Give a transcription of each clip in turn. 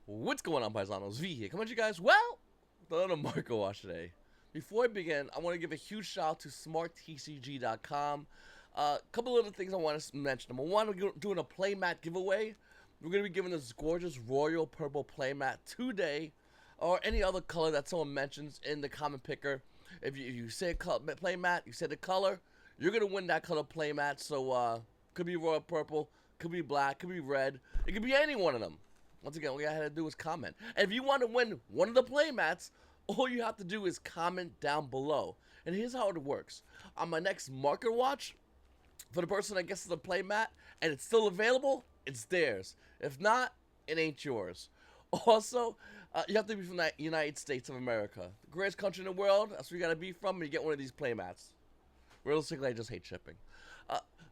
What's going on, Paisanos? V here. Come on, you guys. Well, the little Marco watch today. Before I begin, I want to give a huge shout out to smarttcg.com. A couple other things I want to mention. Number one, we're doing a playmat giveaway. We're going to be giving this gorgeous royal purple playmat today, or any other color that someone mentions in the comment picker. If you say playmat, you say the color, you're going to win that color playmat. So, could be royal purple, could be black, could be red. It could be any one of them. Once again, all you had to do is comment. And if you want to win one of the playmats, all you have to do is comment down below. And here's how it works. On my next market watch, for the person that gets the playmat and it's still available, it's theirs. If not, it ain't yours. Also, you have to be from the United States of America. The greatest country in the world, that's where you got to be from when you get one of these playmats. Realistically, I just hate shipping.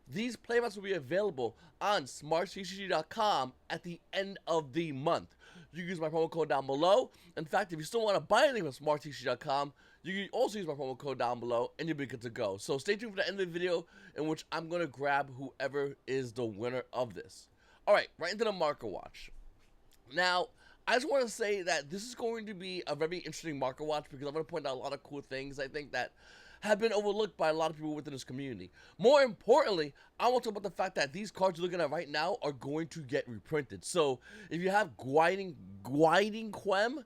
These playmats will be available on smarttcg.com at the end of the month. You can use my promo code down below. In fact, if you still want to buy anything from smarttcg.com, you can also use my promo code down below and you'll be good to go. So stay tuned for the end of the video in which I'm going to grab whoever is the winner of this. Alright, right into the marker watch. Now, I just want to say that this is going to be a very interesting marker watch because I'm going to point out a lot of cool things I think that have been overlooked by a lot of people within this community. More importantly, I want to talk about the fact that these cards you're looking at right now are going to get reprinted. So if you have Guiding Quem,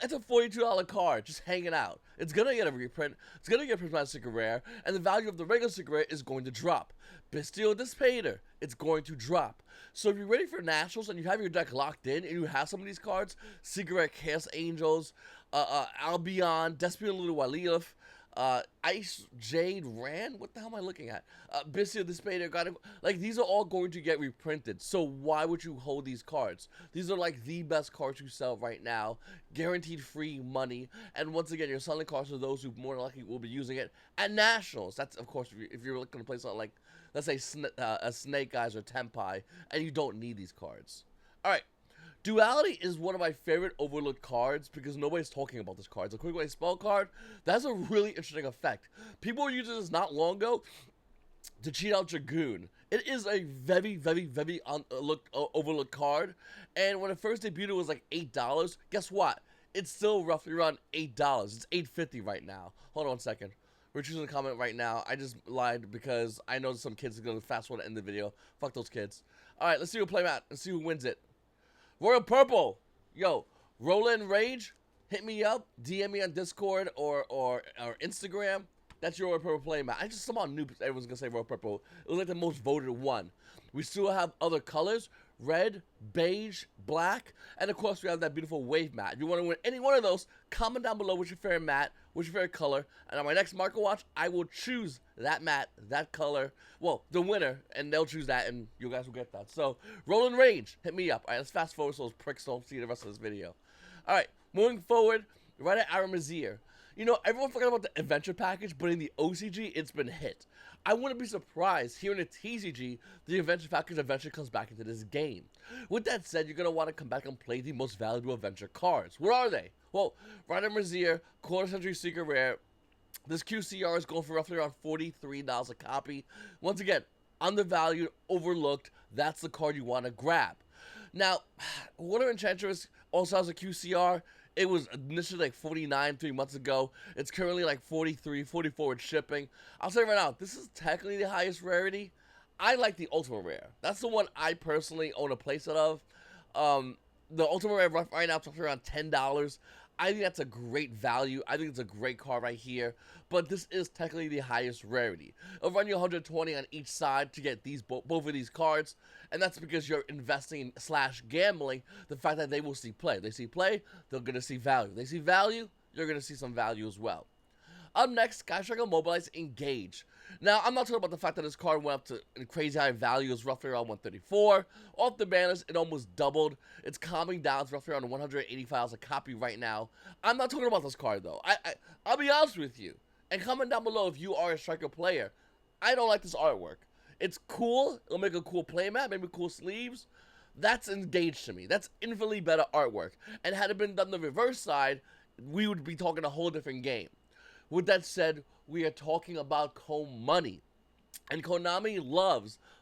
it's a $42 card just hanging out. It's going to get a reprint, it's going to get a prismatic secret rare, and the value of the regular secret rare is going to drop. Bestial Dispater, it's going to drop. So if you're ready for Nationals and you have your deck locked in and you have some of these cards, Secret Rare Chaos Angels, Albion, Despian Little Walilith, Ice Jade Ran, what the hell am I looking at? Bestial Dispater, like these are all going to get reprinted. So why would you hold these cards? These are like the best cards you sell right now, guaranteed free money. And once again, you're selling cards to those who more likely will be using it at Nationals. That's of course if you're looking to play something like, let's say a Snake Eyes or Tenpai, and you don't need these cards. All right. Duality is one of my favorite overlooked cards because nobody's talking about this card. It's a quick way spell card. That's a really interesting effect. People were using this not long ago to cheat out Dragoon. It is a very, very, very overlooked card. And when it first debuted, it was like $8. Guess what? It's still roughly around $8. It's $8.50 right now. Hold on 1 second. We're choosing a comment right now. I just lied because I know some kids are going to fast forward to end the video. Fuck those kids. Alright, let's see who play Matt. Let's see who wins it. Royal Purple, yo, Roland Rage, hit me up, DM me on Discord or Instagram. That's your Royal Purple playmat. I just somehow knew everyone's gonna say Royal Purple. It was like the most voted one. We still have other colors: red, beige, black, and of course we have that beautiful wave mat. If you want to win any one of those, comment down below what's your favorite mat, what's your favorite color, and on my next market watch, I will choose that mat, that color, well, the winner, and they'll choose that, and you guys will get that. So, Roland Rage, hit me up. All right, let's fast forward so those pricks don't see the rest of this video. All right, moving forward, right at Aramazir. You know, everyone forgot about the adventure package, but in the OCG, it's been hit. I wouldn't be surprised here in the TCG, the adventure package eventually comes back into this game. With that said, you're going to want to come back and play the most valuable adventure cards. What are they? Well, Rider Mazir, Quarter Century Secret Rare. This QCR is going for roughly around $43 a copy. Once again, undervalued, overlooked. That's the card you want to grab. Now, Water Enchantress also has a QCR. It was initially like 49 3 months ago. It's currently like 43, 44 with shipping. I'll say right now, this is technically the highest rarity. I like the Ultimate Rare. That's the one I personally own a playset of. The Ultimate Rare right now is around $10. I think that's a great value. I think it's a great card right here. But this is technically the highest rarity. It'll run you 120 on each side to get these both of these cards. And that's because you're investing / gambling the fact that they will see play. They see play, they're going to see value. They see value, you're going to see some value as well. Up next, Sky Striker Mobilize Engage. Now, I'm not talking about the fact that this card went up to crazy high values, roughly around 134. Off the banners, it almost doubled. It's calming down. It's roughly around 185 a copy right now. I'm not talking about this card, though. I'll be honest with you. And comment down below if you are a Striker player. I don't like this artwork. It's cool. It'll make a cool playmat, maybe cool sleeves. That's engaged to me. That's infinitely better artwork. And had it been done the reverse side, we would be talking a whole different game. With that said, we are talking about Konami. And Konami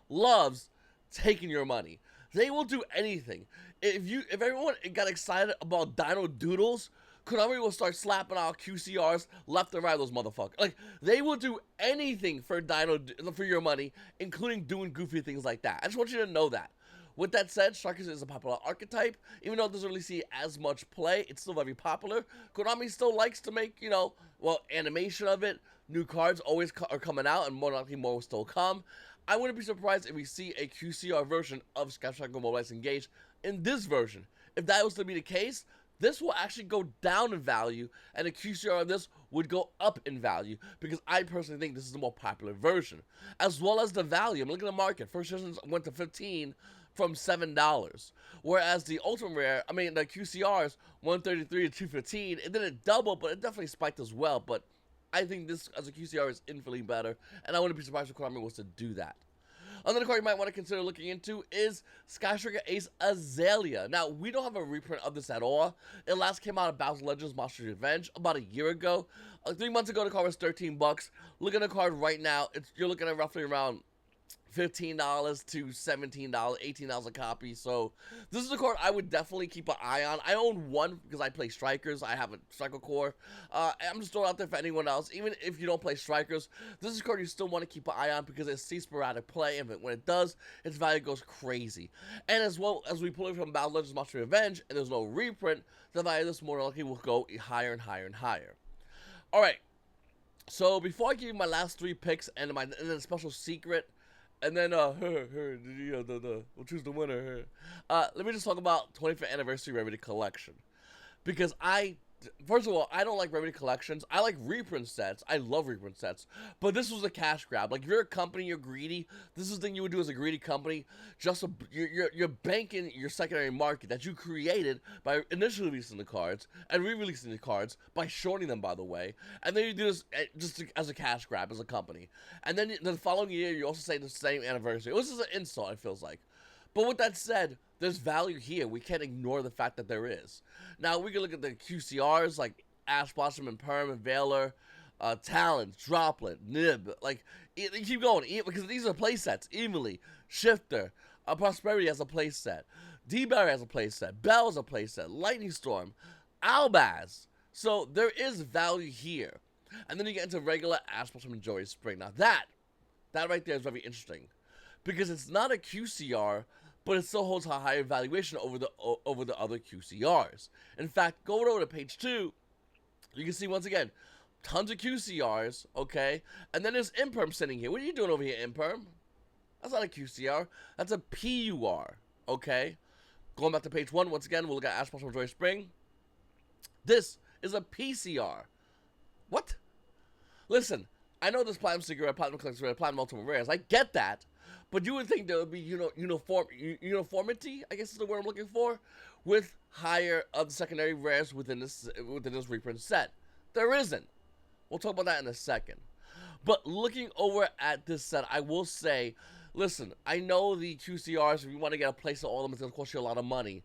loves taking your money. They will do anything. If everyone got excited about Dino Doodles, Konami will start slapping out QCRs left and right of those motherfuckers. Like, they will do anything for for your money, including doing goofy things like that. I just want you to know that. With that said, Striker is a popular archetype. Even though it doesn't really see as much play, it's still very popular. Konami still likes to make, animation of it. New cards always are coming out, and more likely more will still come. I wouldn't be surprised if we see a QCR version of Striker Mobilize Engage in this version. If that was to be the case, this will actually go down in value, and the QCR of this would go up in value, because I personally think this is the more popular version. As well as the value. I'm looking at the market. First editions went to $15 from $7. Whereas the the QCRs, 133 to 215, it didn't double, but it definitely spiked as well. But I think this as a QCR is infinitely better, and I wouldn't be surprised if Konami was to do that. Another card you might want to consider looking into is Striker Ace Aileria. Now, we don't have a reprint of this at all. It last came out of Battle Legends Monsters Revenge about a year ago. 3 months ago, the card was $13. Look at the card right now. You're looking at roughly around $15 to $17, $18 a copy. So this is a card I would definitely keep an eye on. I own one because I play Strikers. I have a Striker core. I'm just throwing out there for anyone else. Even if you don't play Strikers, this is a card you still want to keep an eye on because it sees sporadic play, and when it does, its value goes crazy. And as well as we pull it from Battle Legends Monster Revenge, and there's no reprint, the value of this more likely will go higher and higher and higher. Alright, so before I give you my last 3 picks and then a special secret, and then, we'll choose the winner. Let me just talk about 25th Anniversary Rarity Collection. Because first of all, I don't like Rarity Collections. I like reprint sets. I love reprint sets. But this was a cash grab. Like, if you're a company, you're greedy. This is the thing you would do as a greedy company. You're banking your secondary market that you created by initially releasing the cards and re-releasing the cards by shorting them, by the way. And then you do this as a cash grab as a company. And then the following year, you also say the same anniversary. It was just an insult, it feels like. But with that said, there's value here. We can't ignore the fact that there is. Now, we can look at the QCRs like Ash Blossom and Perm and Veiler, Talon, Droplet, Nib. Like, keep going, because these are playsets. Evenly, Shifter, Prosperity has a playset. D-Barry has a playset. Bell has a playset. Lightning Storm, Albaz. So, there is value here. And then you get into regular Ash Blossom and Joy Spring. Now, that right there is very interesting. Because it's not a QCR, but it still holds a higher valuation over the other QCRs. In fact, going over to page 2, you can see once again, tons of QCRs, okay? And then there's Imperm sitting here. What are you doing over here, Imperm? That's not a QCR. That's a PUR, okay? Going back to page 1, once again, we'll look at Ash Blossom Joy Spring. This is a PCR. What? Listen, I know this Platinum Cigarette, Platinum Collector Rare, Platinum Ultimate Rares. I get that. But you would think there would be uniformity, I guess is the word I'm looking for, with higher of the secondary rares within this reprint set. There isn't. We'll talk about that in a second. But looking over at this set, I will say, listen, I know the QCRs, if you want to get a place of all of them, it's going to cost you a lot of money.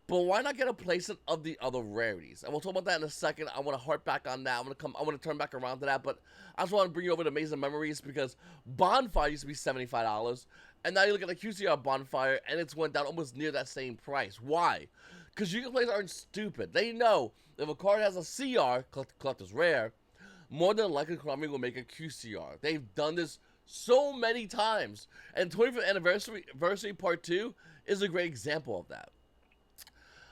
But why not get a placement of the other rarities? And we'll talk about that in a second. I want to harp back on that. I want to turn back around to that. But I just want to bring you over to Amazing Memories because Bonfire used to be $75. And now you look at the QCR Bonfire and it's went down almost near that same price. Why? Because Yu-Gi-Oh! Players aren't stupid. They know if a card has a CR, Collector's Rare, more than likely Konami will make a QCR. They've done this so many times. And 25th Anniversary Part 2 is a great example of that.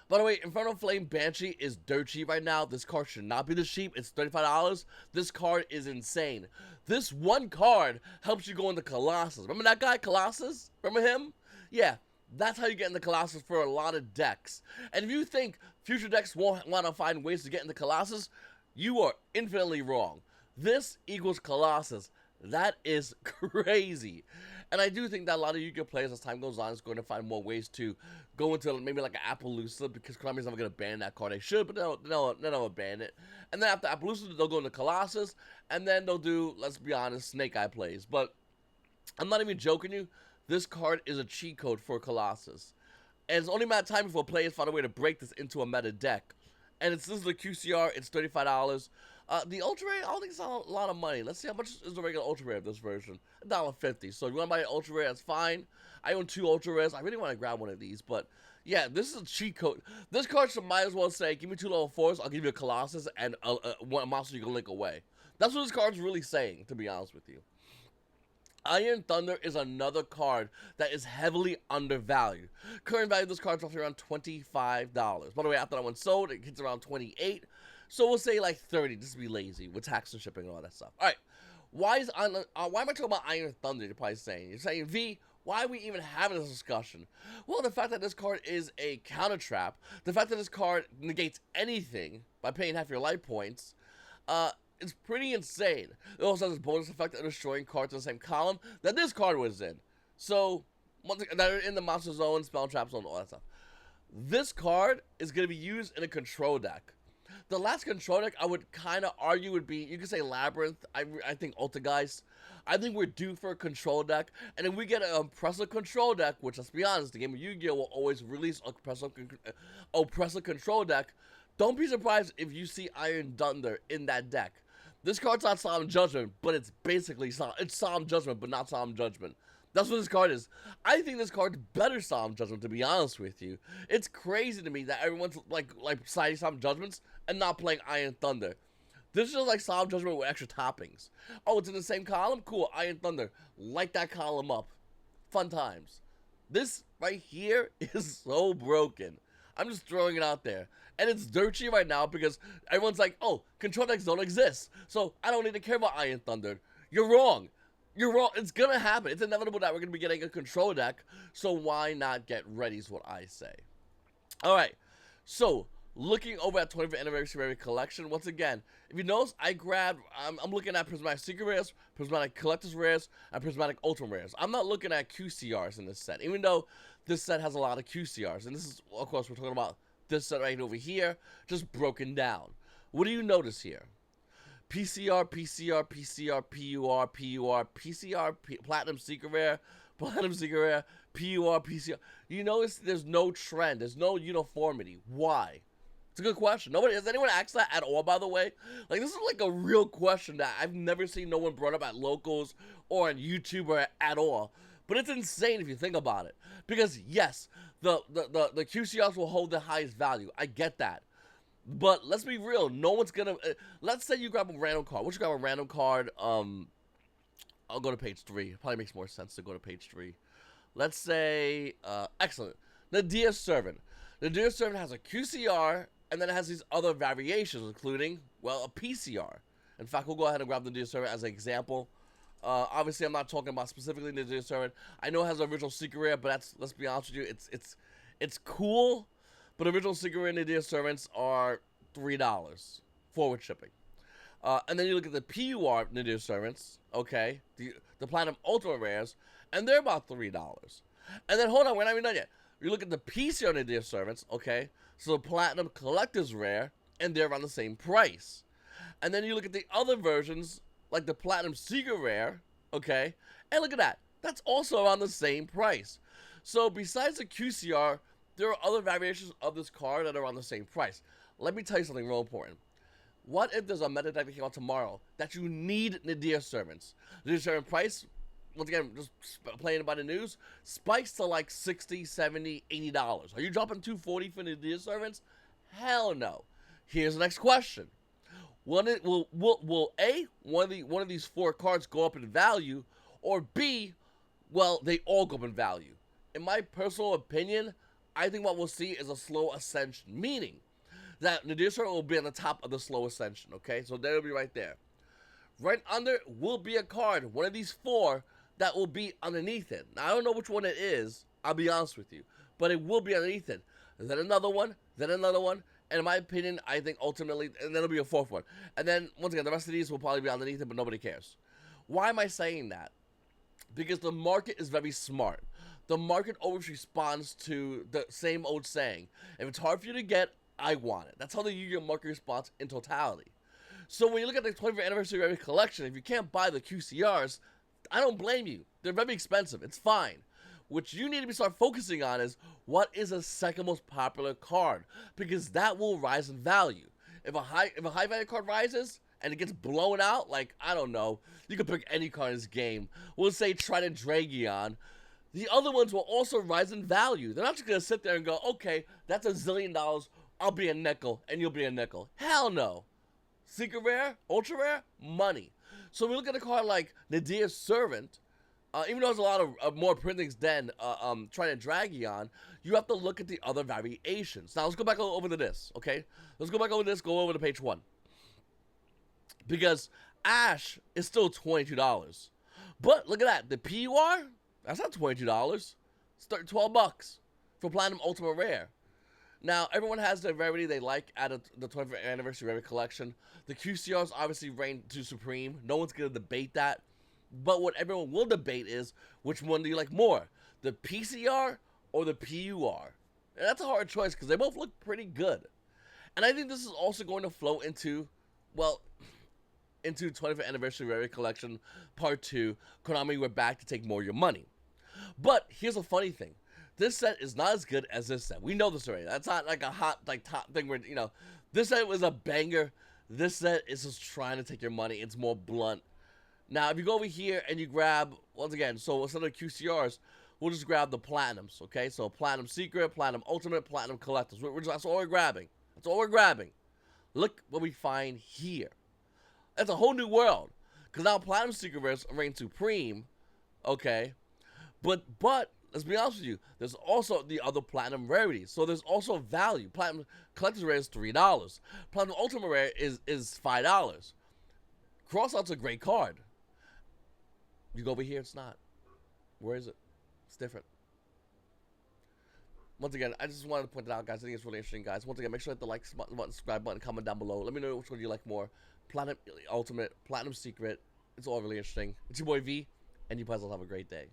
By the way, Infernal Flame Banshee is dirt cheap right now. This card should not be this cheap. It's $35. This card is insane. This one card helps you go into Colossus. Remember that guy, Colossus? Remember him? Yeah, that's how you get into Colossus for a lot of decks. And if you think future decks won't want to find ways to get into Colossus, you are infinitely wrong. This equals Colossus. That is crazy. And I do think that a lot of Yu-Gi-Oh! Players, as time goes on, is going to find more ways to go into maybe like an Appaloosa, because Konami's never going to ban that card. They should, but they'll never ban it. And then after Appaloosa, they'll go into Colossus, and then they'll do, let's be honest, Snake Eye plays. But I'm not even joking you, this card is a cheat code for Colossus. And it's only a matter of time before players find a way to break this into a meta deck. And this is the QCR, it's $35. The Ultra Rare, I don't think it's a lot of money. Let's see how much is the regular Ultra Rare of this version. $1.50. So if you want to buy an Ultra Rare, that's fine. I own 2 Ultra Rares. I really want to grab one of these, but yeah, this is a cheat code. This card should might as well say, give me 2 level 4s, I'll give you a Colossus and one monster you can link away. That's what this card's really saying, to be honest with you. Iron Thunder is another card that is heavily undervalued. Current value of this card is roughly around $25. By the way, after that one sold, it hits around 28. So we'll say like 30, just to be lazy, with tax and shipping and all that stuff. All right, why am I talking about Iron Thunder? You're probably saying. You're saying, V, why are we even having this discussion? Well, the fact that this card is a counter trap, the fact that this card negates anything by paying half your life points, it's pretty insane. It also has this bonus effect of destroying cards in the same column that this card was in. So, that are in the monster zone, spell trap zone, all that stuff. This card is going to be used in a control deck. The last control deck I would kind of argue would be, you could say Labyrinth, I think Ultigeist. I think we're due for a control deck, and if we get an oppressive control deck, which let's be honest, the game of Yu-Gi-Oh! Will always release oppressive control deck, don't be surprised if you see Iron Thunder in that deck. This card's not Solemn Judgment, but it's basically Solemn Judgment, but not Solemn Judgment. That's what this card is. I think this card's better Solemn Judgment, to be honest with you. It's crazy to me that everyone's like citing Solemn Judgments and not playing Iron Thunder. This is just like Solemn Judgment with extra toppings. Oh, it's in the same column? Cool, Iron Thunder. Light that column up. Fun times. This right here is so broken. I'm just throwing it out there. And it's dirt cheap right now because everyone's like, oh, control decks don't exist, so I don't need to care about Iron Thunder. You're wrong. You're wrong. It's going to happen. It's inevitable that we're going to be getting a control deck, so why not get ready is what I say. All right, so looking over at 25th Anniversary Collection, once again, if you notice, I'm looking at Prismatic Secret Rares, Prismatic Collector's Rares, and Prismatic Ultimate Rares. I'm not looking at QCRs in this set, even though this set has a lot of QCRs, and this is, of course, we're talking about this set right over here, just broken down. What do you notice here? PCR, PCR, PCR, PUR, PUR, PCR, Platinum Secret Rare, Platinum Secret Rare, PUR, PCR. You notice there's no trend. There's no uniformity. Why? It's a good question. Has anyone asked that at all, by the way? Like, this is like a real question that I've never seen no one brought up at locals or on YouTube or at all. But it's insane if you think about it. Because, yes, the QCRs will hold the highest value. I get that. But let's be real. No one's going to... let's say you grab a random card. Once you grab a random card, I'll go to page 3. It probably makes more sense to go to page 3. Let's say... excellent. The Dear Servant. The Dear Servant has a QCR, and then it has these other variations, including, well, a PCR. In fact, we'll go ahead and grab the Dear Servant as an example. Obviously, I'm not talking about specifically the Dear Servant. I know it has an original Secret Rare, but let's be honest with you, it's cool. But original Secret Rare and the Dear Servants are $3 forward shipping. And then you look at the PUR and the Dear Servants, okay, the Platinum Ultimate Rares, and they're about $3. And then hold on, we're not even done yet. You look at the PCR and the Dear Servants, okay, so the Platinum Collector's Rare, and they're around the same price. And then you look at the other versions, like the Platinum Secret Rare, okay, and look at that. That's also around the same price. So besides the QCR, there are other variations of this card that are around the same price. Let me tell you something real important. What if there's a meta deck that came out tomorrow that you need the Dear Servants? The Dear Servant price, once again, just playing by the news, spikes to like $60, $70, $80. Are you dropping $240 for the Dear Servants? Hell no. Here's the next question. Will A, one of these 4 cards go up in value, or B, well, they all go up in value? In my personal opinion, I think what we'll see is a slow ascension, meaning that the Dear Servant will be on the top of the slow ascension, okay? So they'll be right there. Right under will be a card, one of these 4, that will be underneath it. Now, I don't know which one it is, I'll be honest with you, but it will be underneath it. Then another one, and in my opinion, I think ultimately, and then it'll be a 4th one. And then, once again, the rest of these will probably be underneath it, but nobody cares. Why am I saying that? Because the market is very smart. The market always responds to the same old saying. If it's hard for you to get, I want it. That's how the Yu-Gi-Oh! Market responds in totality. So when you look at the 25th Anniversary Collection, if you can't buy the QCRs, I don't blame you. They're very expensive. It's fine. What you need to start focusing on is what is the second most popular card, because that will rise in value. If a high value card rises, and it gets blown out, like, I don't know, you could pick any card in this game. We'll say Trident Dragion. The other ones will also rise in value. They're not just going to sit there and go, okay, that's $1 zillion, I'll be a nickel, and you'll be a nickel. Hell no. Secret Rare, Ultra Rare, money. So we look at a card like Nadia's Servant. Even though there's a lot of more printings than Trident Dragion, you have to look at the other variations. Now, let's go back over to this, okay? Let's go back over this, go over to page 1. Because Ash is still $22. But look at that. The PUR, that's not $22. It's $12 for Platinum Ultimate Rare. Now, everyone has the rarity they like out of the 25th Anniversary Rarity Collection. The QCRs obviously reign to supreme. No one's going to debate that. But what everyone will debate is, which one do you like more? The PCR or the PUR? And that's a hard choice because they both look pretty good. And I think this is also going to flow into, well, into 25th Anniversary Rarity Collection Part 2. Konami, we're back to take more of your money. But here's a funny thing. This set is not as good as this set. We know this already. That's not like a hot, like, top thing where, you know, this set was a banger. This set is just trying to take your money. It's more blunt. Now, if you go over here and you grab, once again, so instead of QCRs, we'll just grab the Platinums, okay? So Platinum Secret, Platinum Ultimate, Platinum Collectors. That's all we're grabbing. That's all we're grabbing. Look what we find here. That's a whole new world. Because now Platinum Secret Rares reign supreme, okay? But, let's be honest with you, there's also the other Platinum Rarities. So there's also value. Platinum Collector's Rare is $3. Platinum Ultimate Rare is $5. Crossout's a great card. You go over here, it's not. Where is it? It's different. Once again, I just wanted to point it out, guys. I think it's really interesting, guys. Once again, make sure to hit the like button, subscribe button, comment down below. Let me know which one you like more. Platinum Ultimate, Platinum Secret. It's all really interesting. It's your boy V, and you guys all have a great day.